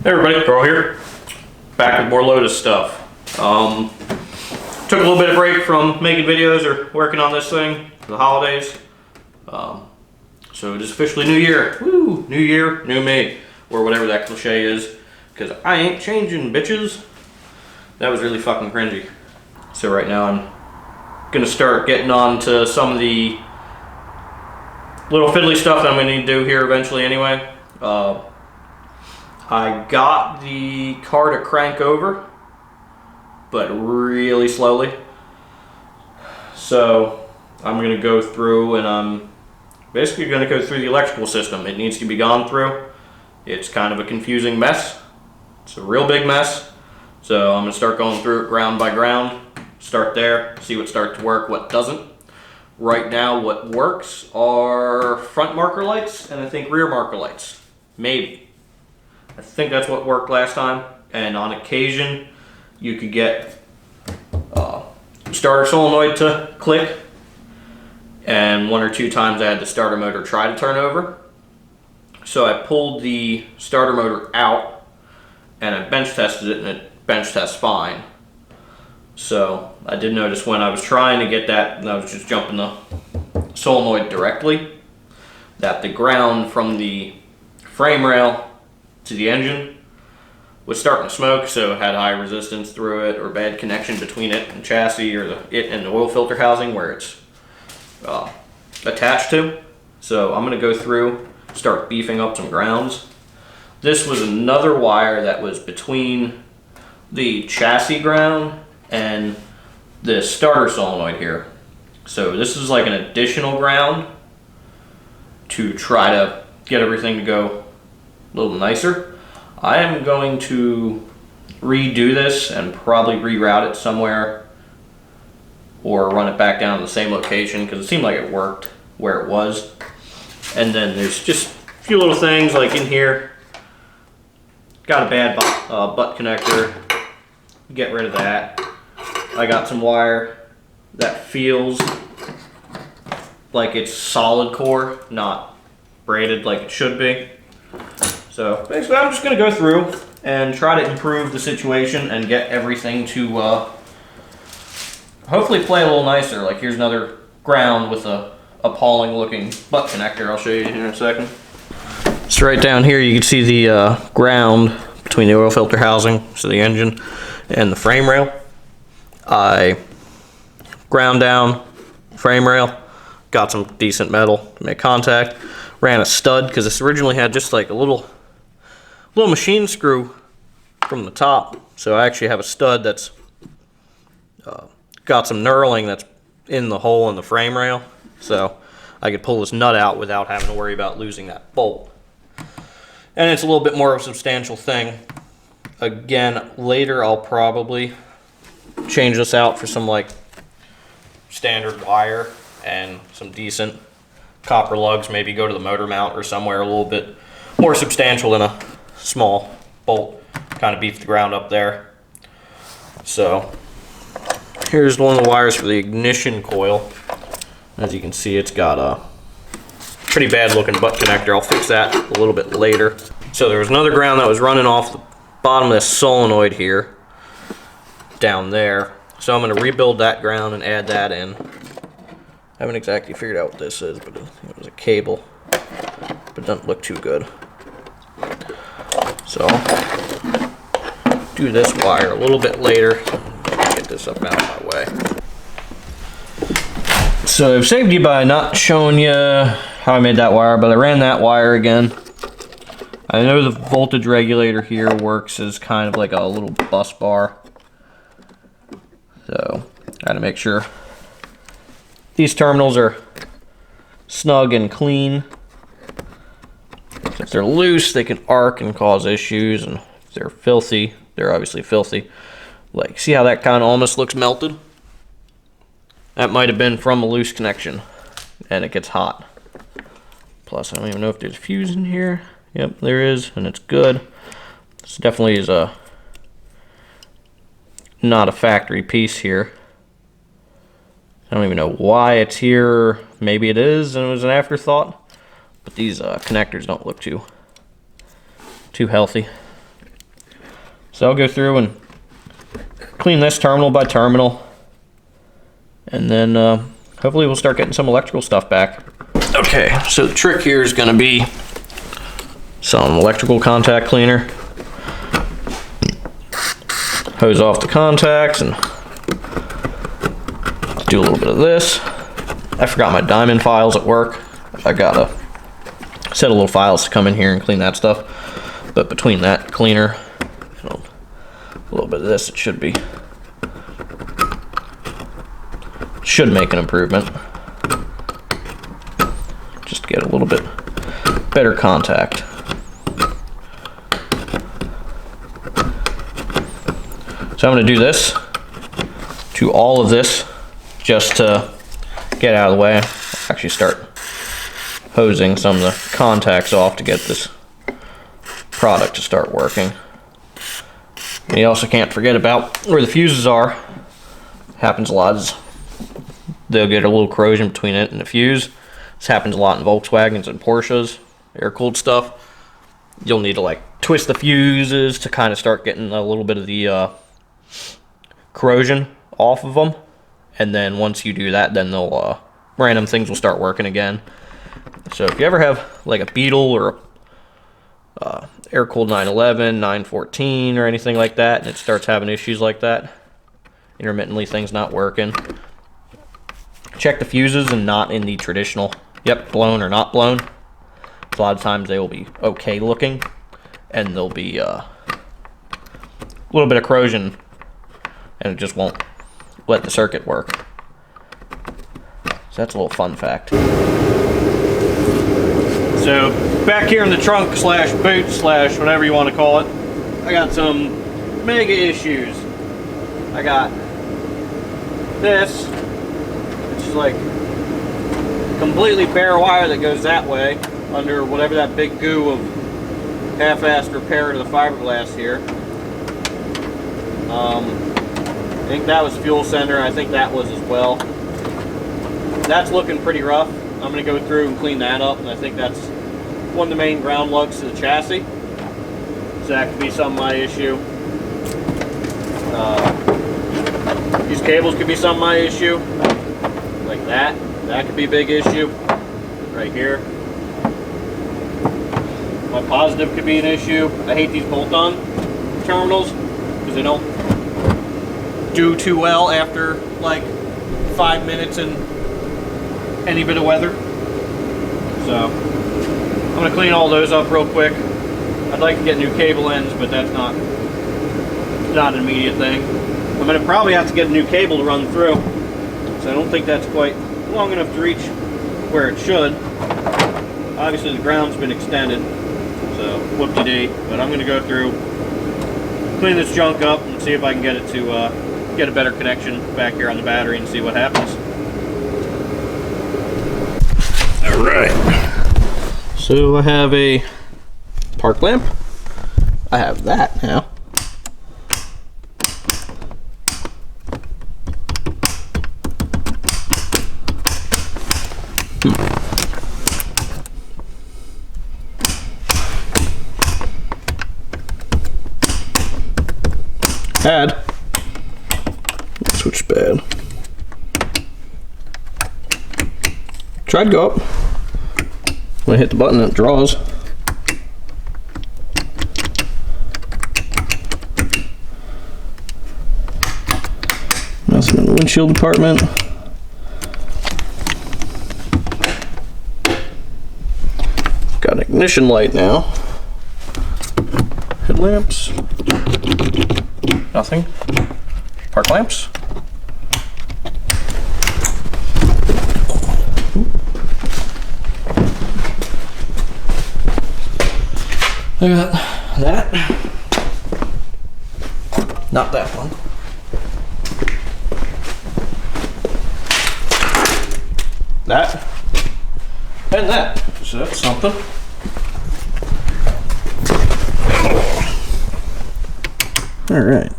Hey everybody, Carl here. Back with more Lotus stuff. Took a little bit of break from making videos or working on this thing for the holidays. So it is officially New Year. Woo! New Year, new me. Or whatever that cliche is. Because I ain't changing, bitches. That was really fucking cringy. So right now I'm gonna start getting on to some of the little fiddly stuff that I'm gonna need to do here eventually anyway. I got the car to crank over, but really slowly. So I'm going to go through and I'm basically going to go through the electrical system. It needs to be gone through. It's kind of a confusing mess. It's a real big mess. So I'm going to start going through it ground by ground. Start there, see what starts to work, what doesn't. Right now what works are front marker lights and I think rear marker lights. Maybe. I think that's what worked last time, and on occasion you could get starter solenoid to click, and one or two times I had the starter motor try to turn over. So I pulled the starter motor out and I bench tested it, and it bench tests fine. So I did notice when I was trying to get that, and I was just jumping the solenoid directly, that the ground from the frame rail to the engine was starting to smoke, so it had high resistance through it or bad connection between it and chassis, or it and the oil filter housing where it's attached to. So I'm going to go through, start beefing up some grounds. This was another wire that was between the chassis ground and the starter solenoid here. So this is like an additional ground to try to get everything to go a little nicer. I am going to redo this and probably reroute it somewhere or run it back down to the same location because it seemed like it worked where it was. And then there's just a few little things like in here. Got a bad butt connector. Get rid of that. I got some wire that feels like it's solid core, not braided like it should be. So basically I'm just going to go through and try to improve the situation and get everything to hopefully play a little nicer. Like here's another ground with a appalling looking butt connector. I'll show you here in a second. So right down here you can see the ground between the oil filter housing, so the engine, and the frame rail. I ground down frame rail, got some decent metal to make contact, ran a stud because this originally had just like a little machine screw from the top, so I actually have a stud that's got some knurling that's in the hole in the frame rail, so I could pull this nut out without having to worry about losing that bolt. And it's a little bit more of a substantial thing. Again, later I'll probably change this out for some like standard wire and some decent copper lugs, maybe go to the motor mount or somewhere a little bit more substantial than a small bolt. Kind of beef the ground up there. So here's one of the wires for the ignition coil. As you can see, it's got a pretty bad looking butt connector. I'll fix that a little bit later. So there was another ground that was running off the bottom of this solenoid here down there. So I'm going to rebuild that ground and add that in. I haven't exactly figured out what this is, but it was a cable, but it doesn't look too good. So I'll do this wire a little bit later. Get this up out of my way. So I've saved you by not showing you how I made that wire, but I ran that wire again. I know the voltage regulator here works as kind of like a little bus bar. So got to make sure these terminals are snug and clean. If they're loose, they can arc and cause issues, and if they're filthy, they're obviously filthy. Like, see how that kind of almost looks melted? That might have been from a loose connection, and it gets hot. Plus, I don't even know if there's a fuse in here. Yep, there is, and it's good. This definitely is not a factory piece here. I don't even know why it's here. Maybe it is, and it was an afterthought. But these connectors don't look too healthy. So I'll go through and clean this terminal by terminal, and then hopefully we'll start getting some electrical stuff back. Okay, so the trick here is going to be some electrical contact cleaner. Hose off the contacts and do a little bit of this. I forgot my diamond files at work. I got a set of little files to come in here and clean that stuff. But between that cleaner and a little bit of this, it should make an improvement. Just to get a little bit better contact. So I'm going to do this to all of this just to get out of the way. Actually start hosing some of the contacts off to get this product to start working. And you also can't forget about where the fuses are. Happens a lot is they'll get a little corrosion between it and the fuse. This happens a lot in Volkswagens and Porsches, air-cooled stuff. You'll need to like twist the fuses to kind of start getting a little bit of the corrosion off of them, and then once you do that, then they'll random things will start working again. So if you ever have like a Beetle or a air-cooled 911, 914 or anything like that, and it starts having issues like that, intermittently things not working, check the fuses and not in the traditional blown or not blown. A lot of times they will be okay looking, and there'll be a little bit of corrosion, and it just won't let the circuit work. So that's a little fun fact. So back here in the trunk slash boot slash whatever you want to call it, I got some mega issues. I got this, which is like completely bare wire that goes that way under whatever that big goo of half-assed repair to the fiberglass here. I think that was fuel sender. I think that was as well. That's looking pretty rough. I'm going to go through and clean that up, and I think that's one of the main ground lugs to the chassis. So that could be some of my issue. These cables could be some of my issue. Like that. That could be a big issue. Right here. My positive could be an issue. I hate these bolt-on terminals because they don't do too well after like 5 minutes in any bit of weather. So I'm going to clean all those up real quick. I'd like to get new cable ends, but that's not an immediate thing. I'm going to probably have to get a new cable to run through, so I don't think that's quite long enough to reach where it should. Obviously the ground's been extended, so whoop-de-dee, but I'm going to go through, clean this junk up and see if I can get it to get a better connection back here on the battery and see what happens. Alright, so I have a park lamp. I have that now. Had switch bad. Tried to go up. When I hit the button, it draws. Nothing in the windshield department. Got an ignition light now. Headlamps. Nothing. Park lamps. I got that. Not that one. That. And that. So that's something. All right.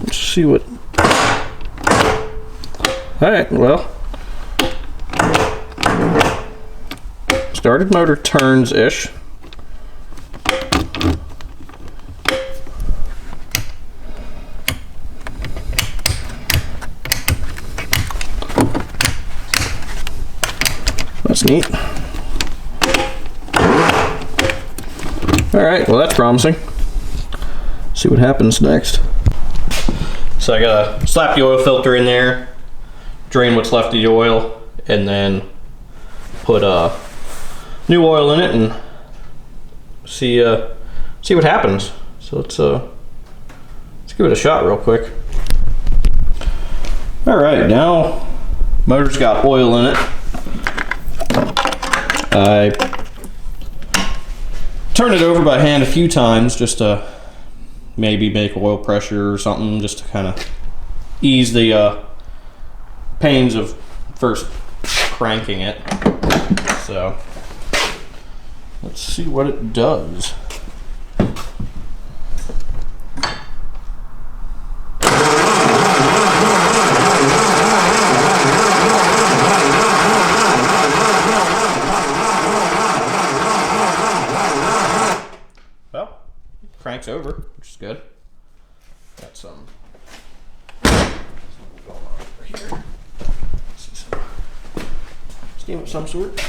Let's see what. All right, well. started motor turns-ish. That's neat. Alright, well that's promising. See what happens next. So I gotta slap the oil filter in there, drain what's left of the oil, and then put new oil in it and see what happens. So let's give it a shot real quick. Alright, now motor's got oil in it. I turn it over by hand a few times just to maybe make oil pressure or something, just to kind of ease the pains of first cranking it. So let's see what it does. Well, cranks over, which is good. Got some going on over here. See some steam of some sort.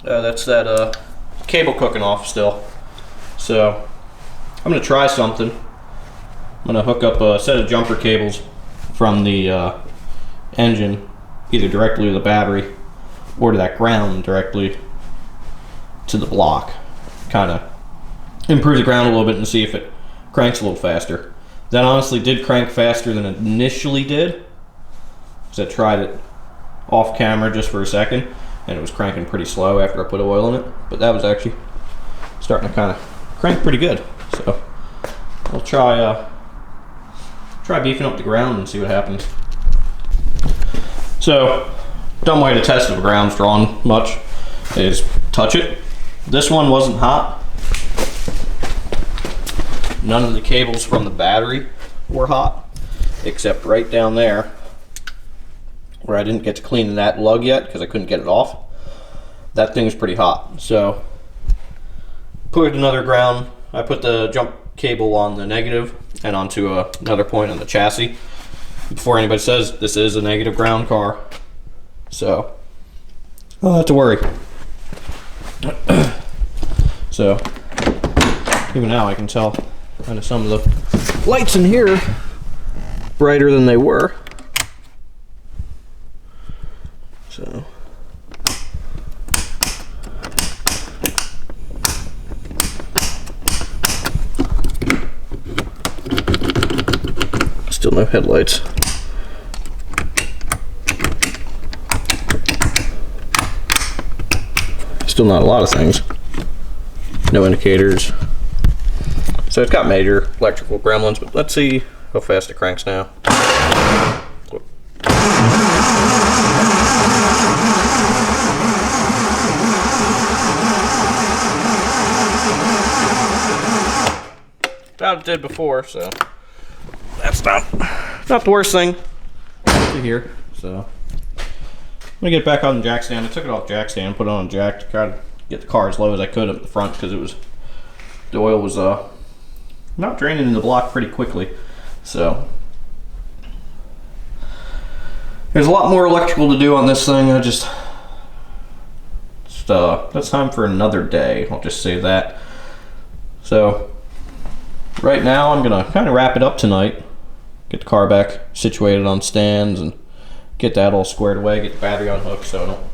That's that cable cooking off still. So I'm gonna try something. I'm gonna hook up a set of jumper cables from the engine, either directly to the battery or to that ground directly to the block. Kind of improve the ground a little bit and see if it cranks a little faster. That honestly did crank faster than it initially did, because I tried it off camera just for a second and it was cranking pretty slow after I put oil in it, but that was actually starting to kind of crank pretty good. So I'll try beefing up the ground and see what happens. So dumb way to test if the ground's drawn much is touch it. This one wasn't hot. None of the cables from the battery were hot, except right down there where I didn't get to clean that lug yet because I couldn't get it off. That thing's pretty hot. So put another ground. I put the jump cable on the negative and onto another point on the chassis before anybody says this is a negative ground car. So I don't have to worry. So even now I can tell kind of some of the lights in here brighter than they were. So still no headlights. Still not a lot of things. No indicators. So it's got major electrical gremlins, but let's see how fast it cranks now. About it did before, so that's not the worst thing to hear. So I'm gonna get it back on the jack stand. I took it off jack stand, put it on jack to try to get the car as low as I could up the front because the oil was not draining in the block pretty quickly. So there's a lot more electrical to do on this thing. That's time for another day. I'll just say that. So right now I'm gonna kind of wrap it up tonight. Get the car back situated on stands and get that all squared away. Get the battery unhooked so it don't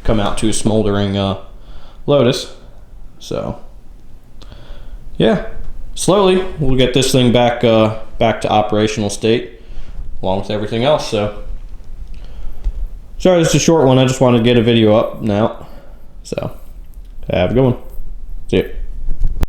come out to a smoldering Lotus. So yeah, slowly we'll get this thing back to operational state along with everything else. So sorry, this is a short one. I just wanted to get a video up now. So have a good one.